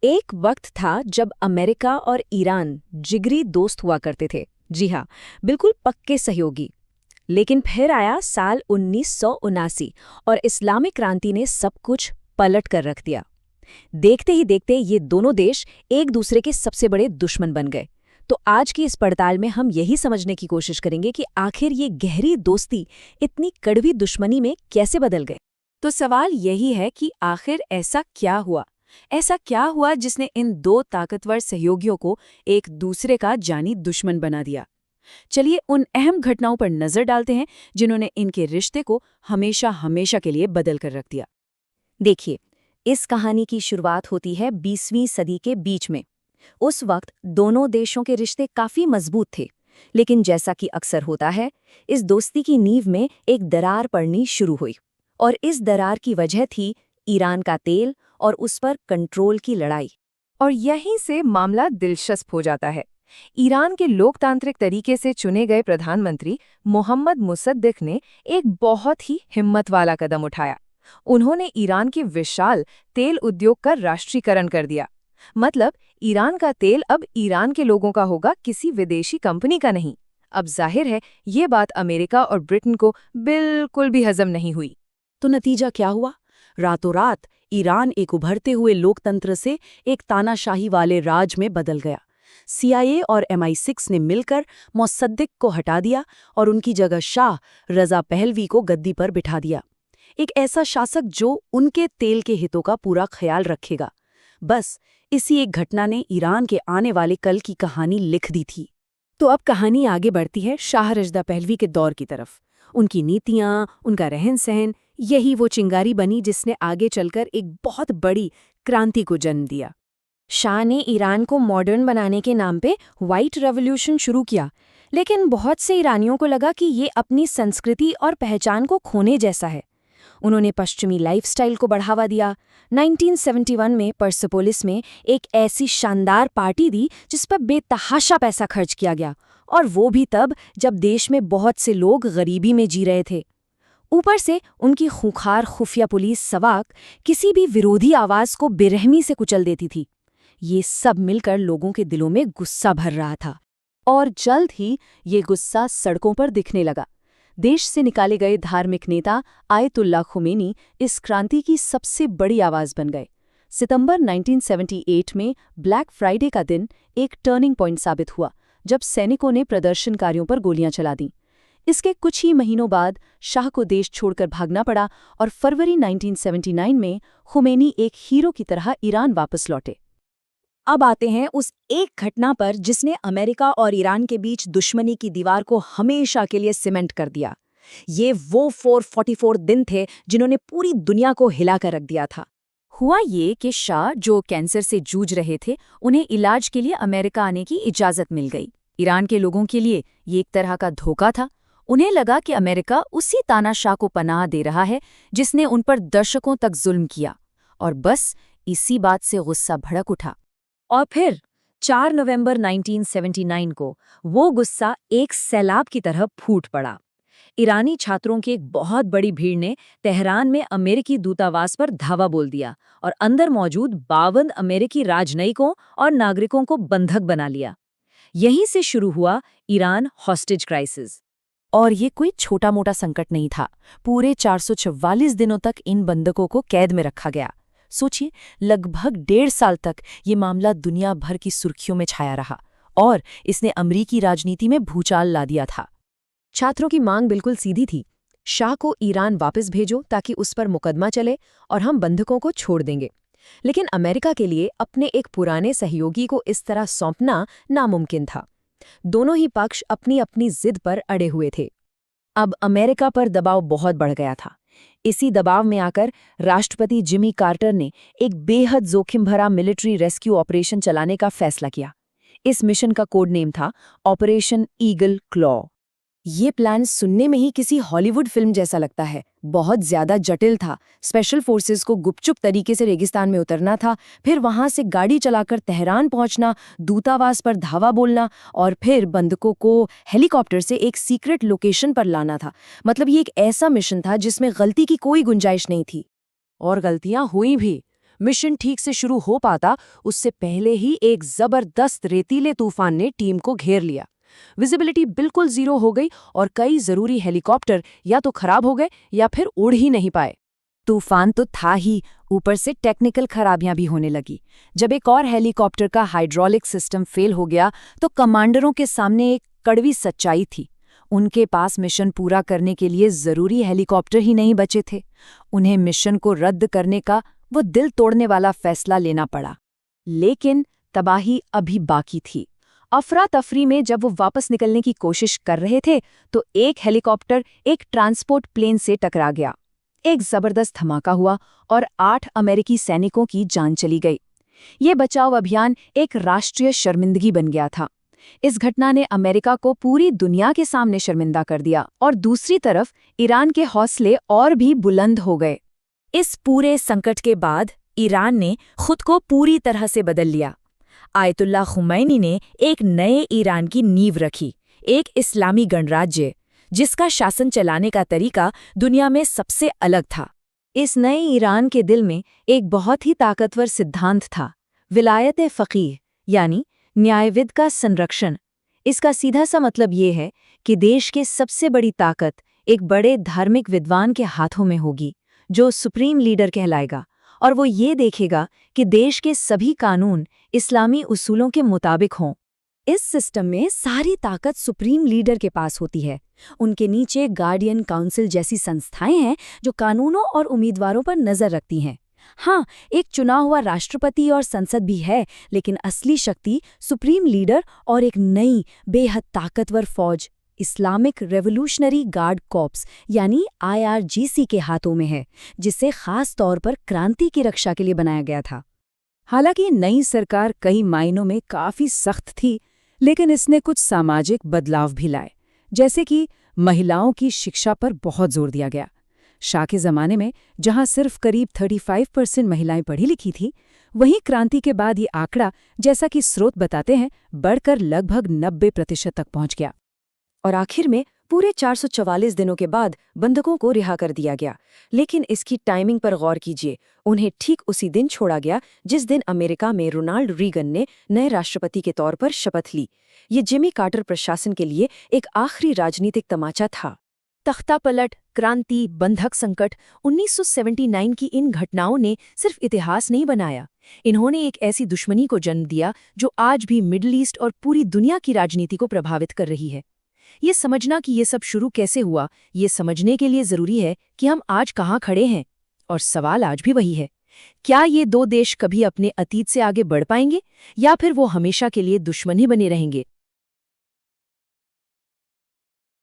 एक वक्त था जब अमेरिका और ईरान जिगरी दोस्त हुआ करते थे। जी हाँ, बिल्कुल पक्के सहयोगी। लेकिन फिर आया साल 1979 और इस्लामिक क्रांति ने सब कुछ पलट कर रख दिया। देखते ही देखते ये दोनों देश एक दूसरे के सबसे बड़े दुश्मन बन गए। तो आज की इस पड़ताल में हम यही समझने की कोशिश करेंगे कि आखिर ये गहरी दोस्ती इतनी कड़वी दुश्मनी में कैसे बदल गए। तो सवाल यही है कि आखिर ऐसा क्या हुआ जिसने इन दो ताकतवर सहयोगियों को एक दूसरे का जानी दुश्मन बना दिया। चलिए उन अहम घटनाओं पर नजर डालते हैं जिन्होंने इनके रिश्ते को हमेशा हमेशा के लिए बदल कर रख दिया। देखिए, इस कहानी की शुरुआत होती है 20वीं सदी के बीच में। उस वक्त दोनों देशों के रिश्ते काफी मजबूत थे, लेकिन जैसा कि अक्सर होता है, इस दोस्ती की नींव में एक दरार पड़नी शुरू हुई। और इस दरार की वजह थी ईरान का तेल और उस पर कंट्रोल की लड़ाई। और यहीं से मामला दिलचस्प हो जाता है। ईरान के लोकतांत्रिक तरीके से चुने गए प्रधानमंत्री मोहम्मद मुसद्दिक ने एक बहुत ही हिम्मत वाला कदम उठाया। उन्होंने ईरान के विशाल तेल उद्योग का राष्ट्रीयकरण कर दिया। मतलब ईरान का तेल अब ईरान के लोगों का होगा, किसी विदेशी कंपनी का नहीं। अब जाहिर है ये बात अमेरिका और ब्रिटेन को बिल्कुल भी हजम नहीं हुई। तो नतीजा क्या हुआ? रातों रात ईरान एक उभरते हुए लोकतंत्र से एक तानाशाही वाले राज में बदल गया। CIA और MI6 ने मिलकर मुसद्दिक को हटा दिया और उनकी जगह शाह रजा पहलवी को गद्दी पर बिठा दिया। एक ऐसा शासक जो उनके तेल के हितों का पूरा ख्याल रखेगा। बस इसी एक घटना ने ईरान के आने वाले कल की कहानी लिख दी थी। तो अब कहानी आगे बढ़ती है शाह रजा पहलवी के दौर की तरफ। उनकी नीतियां, उनका रहन सहन, यही वो चिंगारी बनी जिसने आगे चलकर एक बहुत बड़ी क्रांति को जन्म दिया। शाह ने ईरान को मॉडर्न बनाने के नाम पे व्हाइट रेवोल्यूशन शुरू किया, लेकिन बहुत से ईरानियों को लगा कि ये अपनी संस्कृति और पहचान को खोने जैसा है। उन्होंने पश्चिमी लाइफस्टाइल को बढ़ावा दिया। 1971 में पर्सेपोलिस में एक ऐसी शानदार पार्टी दी जिस पर बेतहाशा पैसा खर्च किया गया, और वो भी तब जब देश में बहुत से लोग गरीबी में जी रहे थे। ऊपर से उनकी खूंखार खुफिया पुलिस सवाक किसी भी विरोधी आवाज को बेरहमी से कुचल देती थी। ये सब मिलकर लोगों के दिलों में गुस्सा भर रहा था, और जल्द ही ये गुस्सा सड़कों पर दिखने लगा। देश से निकाले गए धार्मिक नेता आयतुल्ला खुमैनी इस क्रांति की सबसे बड़ी आवाज बन गए। सितंबर 1978 में ब्लैक फ्राइडे का दिन एक टर्निंग पॉइंट साबित हुआ, जब सैनिकों ने प्रदर्शनकारियों पर गोलियां चला दीं। इसके कुछ ही महीनों बाद शाह को देश छोड़कर भागना पड़ा और फरवरी 1979 में खुमैनी एक हीरो की तरह ईरान वापस लौटे। अब आते हैं उस एक घटना पर जिसने अमेरिका और ईरान के बीच दुश्मनी की दीवार को हमेशा के लिए सीमेंट कर दिया। ये वो 444 दिन थे जिन्होंने पूरी दुनिया को हिलाकर रख दिया था। हुआ ये कि शाह, जो कैंसर से जूझ रहे थे, उन्हें इलाज के लिए अमेरिका आने की इजाज़त मिल गई। ईरान के लोगों के लिए ये एक तरह का धोखा था। उन्हें लगा कि अमेरिका उसी तानाशाह को पनाह दे रहा है जिसने उन पर दशकों तक जुल्म किया, और बस इसी बात से गुस्सा भड़क उठा। और फिर 4 नवंबर 1979 को वो गुस्सा एक सैलाब की तरह फूट पड़ा। ईरानी छात्रों की एक बहुत बड़ी भीड़ ने तेहरान में अमेरिकी दूतावास पर धावा बोल दिया और अंदर मौजूद 52 अमेरिकी राजनयिकों और नागरिकों को बंधक बना लिया। यहीं से शुरू हुआ ईरान हॉस्टेज क्राइसिस। और ये कोई छोटा मोटा संकट नहीं था। पूरे 444 दिनों तक इन बंधकों को कैद में रखा गया। सोचिए, लगभग 1.5 साल तक ये मामला दुनिया भर की सुर्खियों में छाया रहा, और इसने अमेरिकी राजनीति में भूचाल ला दिया था। छात्रों की मांग बिल्कुल सीधी थी, शाह को ईरान वापस भेजो ताकि उस पर मुकदमा चले और हम बंधकों को छोड़ देंगे। लेकिन अमेरिका के लिए अपने एक पुराने सहयोगी को इस तरह सौंपना नामुमकिन था। दोनों ही पक्ष अपनी अपनी जिद पर अड़े हुए थे। अब अमेरिका पर दबाव बहुत बढ़ गया था। इसी दबाव में आकर राष्ट्रपति जिमी कार्टर ने एक बेहद जोखिम भरा मिलिट्री रेस्क्यू ऑपरेशन चलाने का फैसला किया। इस मिशन का कोड नेम था ऑपरेशन ईगल क्लॉ। ये प्लान सुनने में ही किसी हॉलीवुड फिल्म जैसा लगता है। बहुत ज्यादा जटिल था। स्पेशल फोर्सेस को गुपचुप तरीके से रेगिस्तान में उतरना था, फिर वहां से गाड़ी चलाकर तेहरान पहुंचना, दूतावास पर धावा बोलना, और फिर बंधकों को हेलीकॉप्टर से एक सीक्रेट लोकेशन पर लाना था। मतलब ये एक ऐसा मिशन था जिसमें गलती की कोई गुंजाइश नहीं थी। और गलतियां हुई भी। मिशन ठीक से शुरू हो पाता उससे पहले ही एक जबरदस्त रेतीले तूफान ने टीम को घेर लिया। विजिबिलिटी बिल्कुल जीरो हो गई और कई जरूरी हेलीकॉप्टर या तो खराब हो गए या फिर उड़ ही नहीं पाए। तूफान तो था ही, ऊपर से टेक्निकल खराबियां भी होने लगी। जब एक और हेलीकॉप्टर का हाइड्रोलिक सिस्टम फेल हो गया तो कमांडरों के सामने एक कड़वी सच्चाई थी। उनके पास मिशन पूरा करने के लिए जरूरी हेलीकॉप्टर ही नहीं बचे थे। उन्हें मिशन को रद्द करने का वो दिल तोड़ने वाला फैसला लेना पड़ा। लेकिन तबाही अभी बाकी थी। अफरा तफरी में जब वो वापस निकलने की कोशिश कर रहे थे तो एक हेलीकॉप्टर एक ट्रांसपोर्ट प्लेन से टकरा गया। एक जबरदस्त धमाका हुआ और 8 अमेरिकी सैनिकों की जान चली गई। ये बचाव अभियान एक राष्ट्रीय शर्मिंदगी बन गया था। इस घटना ने अमेरिका को पूरी दुनिया के सामने शर्मिंदा कर दिया और दूसरी तरफ ईरान के हौसले और भी बुलंद हो गए। इस पूरे संकट के बाद ईरान ने खुद को पूरी तरह से बदल लिया। आयतुल्ला खुमैनी ने एक नए ईरान की नींव रखी, एक इस्लामी गणराज्य जिसका शासन चलाने का तरीका दुनिया में सबसे अलग था। इस नए ईरान के दिल में एक बहुत ही ताकतवर सिद्धांत था, विलायत फ़क़ीह यानी न्यायविद का संरक्षण। इसका सीधा सा मतलब ये है कि देश के सबसे बड़ी ताकत एक बड़े धार्मिक विद्वान के हाथों में होगी, जो सुप्रीम लीडर कहलाएगा, और वो ये देखेगा कि देश के सभी कानून इस्लामी उसूलों के मुताबिक हों। इस सिस्टम में सारी ताकत सुप्रीम लीडर के पास होती है। उनके नीचे गार्डियन काउंसिल जैसी संस्थाएं हैं जो कानूनों और उम्मीदवारों पर नजर रखती हैं। हाँ, एक चुना हुआ राष्ट्रपति और संसद भी है, लेकिन असली शक्ति सुप्रीम लीडर और एक नई बेहद ताकतवर फौज इस्लामिक रेवोल्यूशनरी गार्ड कॉर्प्स यानी IRGC के हाथों में है, जिसे खास तौर पर क्रांति की रक्षा के लिए बनाया गया था। हालांकि नई सरकार कई मायनों में काफी सख्त थी, लेकिन इसने कुछ सामाजिक बदलाव भी लाए, जैसे कि महिलाओं की शिक्षा पर बहुत जोर दिया गया। शाह के ज़माने में जहां सिर्फ करीब 35% महिलाएं पढ़ी लिखी थीं, वहीं क्रांति के बाद ये आंकड़ा, जैसा कि स्रोत बताते हैं, बढ़कर लगभग 90% तक पहुंच गया। और आखिर में पूरे 444 दिनों के बाद बंधकों को रिहा कर दिया गया। लेकिन इसकी टाइमिंग पर गौर कीजिए, उन्हें ठीक उसी दिन छोड़ा गया जिस दिन अमेरिका में रोनाल्ड रीगन ने नए राष्ट्रपति के तौर पर शपथ ली। ये जिमी कार्टर प्रशासन के लिए एक आखिरी राजनीतिक तमाचा था। तख्ता पलट, क्रांति, बंधक संकट, 1979 की इन घटनाओं ने सिर्फ इतिहास नहीं बनाया, इन्होंने एक ऐसी दुश्मनी को जन्म दिया जो आज भी मिडल ईस्ट और पूरी दुनिया की राजनीति को प्रभावित कर रही है। ये समझना कि ये सब शुरू कैसे हुआ, ये समझने के लिए जरूरी है कि हम आज कहाँ खड़े हैं। और सवाल आज भी वही है, क्या ये दो देश कभी अपने अतीत से आगे बढ़ पाएंगे या फिर वो हमेशा के लिए दुश्मन ही बने रहेंगे?